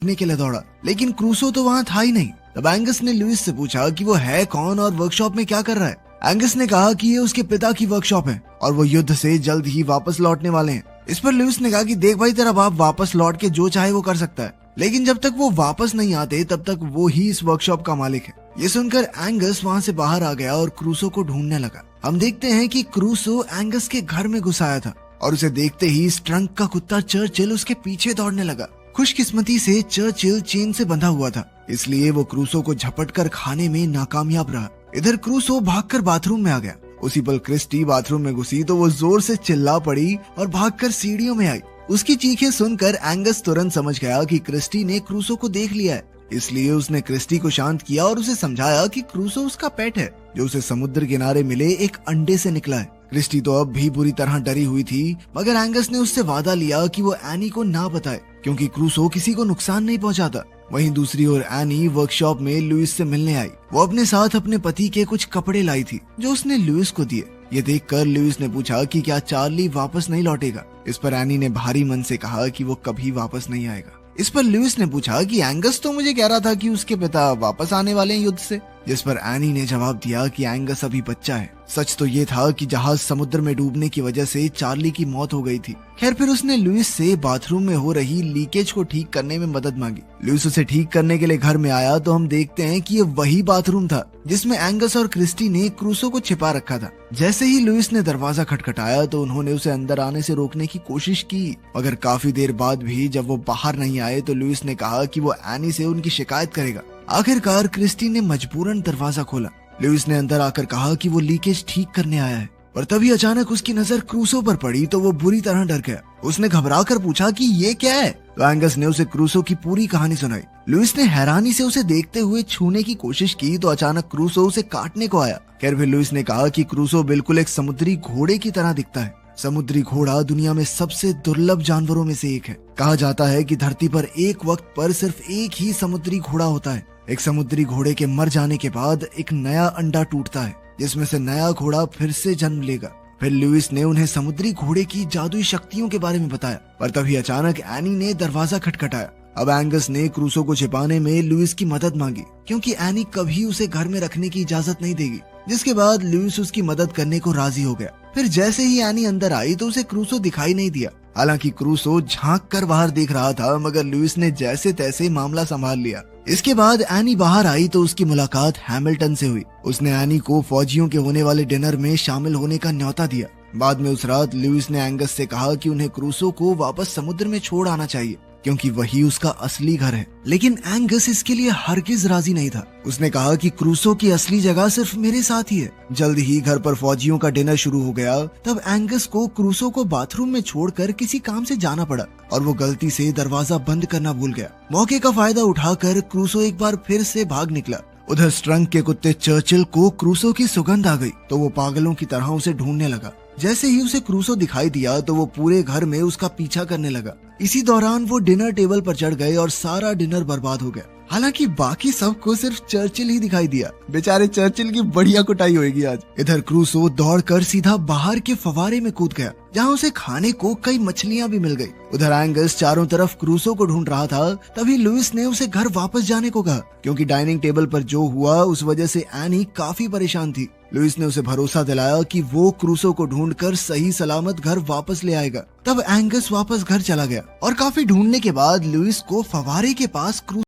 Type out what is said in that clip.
देखने के लिए दौड़ा, लेकिन क्रूसो तो वहाँ था ही नहीं। तब एंगस ने लुइस से पूछा कि वो है कौन और वर्कशॉप में क्या कर रहा है। एंगस ने कहा कि ये उसके पिता की वर्कशॉप है और वो युद्ध से जल्द ही वापस लौटने वाले हैं। इस पर लुइस ने कहा कि देख भाई, तेरा बाप वापस लौट के जो चाहे वो कर सकता है, लेकिन जब तक वो वापस नहीं आते तब तक वो ही इस वर्कशॉप का मालिक है। ये सुनकर एंगस वहाँ से बाहर आ गया और क्रूसो को ढूंढने लगा। हम देखते हैं कि क्रूसो एंगस के घर में घुस आया था और उसे देखते ही स्ट्रंक का कुत्ता चर्चिल उसके पीछे दौड़ने लगा। खुशकिस्मती से चर्चिल चेन से बंधा हुआ था, इसलिए वो क्रूसो को झपट कर खाने में नाकामयाब रहा। इधर क्रूसो भागकर बाथरूम में आ गया। उसी पल क्रिस्टी बाथरूम में घुसी तो वो जोर से चिल्ला पड़ी और भागकर सीढ़ियों में आई। उसकी चीखें सुनकर एंगस तुरंत समझ गया कि क्रिस्टी ने क्रूसो को देख लिया है, इसलिए उसने क्रिस्टी को शांत किया और उसे समझाया कि क्रूसो उसका पेट है जो उसे समुद्र किनारे मिले एक अंडे से निकला है। क्रिस्टी तो अब भी बुरी तरह डरी हुई थी, मगर एंगस ने उससे वादा लिया कि वो एनी को ना बताए, क्योंकि क्रूसो किसी को नुकसान नहीं पहुंचाता। वहीं दूसरी ओर एनी वर्कशॉप में लुइस से मिलने आई। वो अपने साथ अपने पति के कुछ कपड़े लाई थी जो उसने लुइस को दिए। ये देखकर लुइस ने पूछा कि क्या चार्ली वापस नहीं लौटेगा। इस पर एनी ने भारी मन से कहा कि वो कभी वापस नहीं आएगा। इस पर लुइस ने पूछा कि एंगस तो मुझे कह रहा था कि उसके पिता वापस आने वाले हैं युद्ध से, जिस पर एनी ने जवाब दिया कि एंगस अभी बच्चा है। सच तो ये था कि जहाज समुद्र में डूबने की वजह से चार्ली की मौत हो गई थी। खैर फिर उसने लुइस से बाथरूम में हो रही लीकेज को ठीक करने में मदद मांगी। लुइस उसे ठीक करने के लिए घर में आया तो हम देखते हैं कि ये वही बाथरूम था जिसमें एंगस और क्रिस्टी ने क्रूसो को छिपा रखा था। जैसे ही लुइस ने दरवाजा खटखटाया तो उन्होंने उसे अंदर आने से रोकने की कोशिश की, मगर काफी देर बाद भी जब वो बाहर नहीं आए तो लुइस ने कहा कि वो एनी से उनकी शिकायत करेगा। आखिरकार क्रिस्टी ने मजबूरन दरवाजा खोला। लुइस ने अंदर आकर कहा कि वो लीकेज ठीक करने आया है, पर तभी अचानक उसकी नजर क्रूसो पर पड़ी तो वो बुरी तरह डर गया। उसने घबराकर पूछा कि ये क्या है, तो एंगस ने उसे क्रूसो की पूरी कहानी सुनाई। लुइस ने हैरानी से उसे देखते हुए छूने की कोशिश की तो अचानक क्रूसो उसे काटने को आया। खैर फिर लुइस ने कहा कि क्रूसो बिल्कुल एक समुद्री घोड़े की तरह दिखता है। समुद्री घोड़ा दुनिया में सबसे दुर्लभ जानवरों में से एक है। कहा जाता है कि धरती पर एक वक्त पर सिर्फ एक ही समुद्री घोड़ा होता है। एक समुद्री घोड़े के मर जाने के बाद एक नया अंडा टूटता है जिसमें से नया घोड़ा फिर से जन्म लेगा। फिर लुइस ने उन्हें समुद्री घोड़े की जादुई शक्तियों के बारे में बताया, पर तभी अचानक एनी ने दरवाजा खटखटाया। अब एंगस ने क्रूसो को छिपाने में लुइस की मदद मांगी, क्योंकि एनी कभी उसे घर में रखने की इजाजत नहीं देगी। जिसके बाद लुइस उसकी मदद करने को राजी हो गया। फिर जैसे ही एनी अंदर आई तो उसे क्रूसो दिखाई नहीं दिया। हालांकि क्रूसो झांक कर बाहर देख रहा था, मगर लुइस ने जैसे तैसे मामला संभाल लिया। इसके बाद एनी बाहर आई तो उसकी मुलाकात हैमिल्टन से हुई। उसने एनी को फौजियों के होने वाले डिनर में शामिल होने का न्योता दिया। बाद में उस रात लुइस ने एंगस से कहा कि उन्हें क्रूसो को वापस समुद्र में छोड़ आना चाहिए, क्योंकि वही उसका असली घर है। लेकिन एंगस इसके लिए हरगिज राजी नहीं था। उसने कहा कि क्रूसो की असली जगह सिर्फ मेरे साथ ही है। जल्द ही घर पर फौजियों का डिनर शुरू हो गया। तब एंगस को क्रूसो को बाथरूम में छोड़कर किसी काम से जाना पड़ा और वो गलती से दरवाजा बंद करना भूल गया। मौके का फायदा उठाकर क्रूसो एक बार फिर से भाग निकला। उधर स्ट्रंक के कुत्ते चर्चिल को क्रूसो की सुगंध आ गई तो वो पागलों की तरह उसे ढूंढने लगा। जैसे ही उसे क्रूसो दिखाई दिया तो वो पूरे घर में उसका पीछा करने लगा। इसी दौरान वो डिनर टेबल पर चढ़ गए और सारा डिनर बर्बाद हो गया। हालांकि बाकी सबको सिर्फ चर्चिल ही दिखाई दिया। बेचारे चर्चिल की बढ़िया कुटाई होगी आज। इधर क्रूसो दौड़कर सीधा बाहर के फवारे में कूद गया, जहां उसे खाने को कई मछलियां भी मिल गई। उधर एंगस चारों तरफ क्रूसो को ढूंढ रहा था। तभी लुइस ने उसे घर वापस जाने को कहा, क्योंकि डाइनिंग टेबल पर जो हुआ उस वजह से एनी काफी परेशान थी। लुइस ने उसे भरोसा दिलाया कि वो क्रूसो को ढूंढकर सही सलामत घर वापस ले आएगा। तब एंगस वापस घर चला गया और काफी ढूंढने के बाद लुइस को फवारे के पास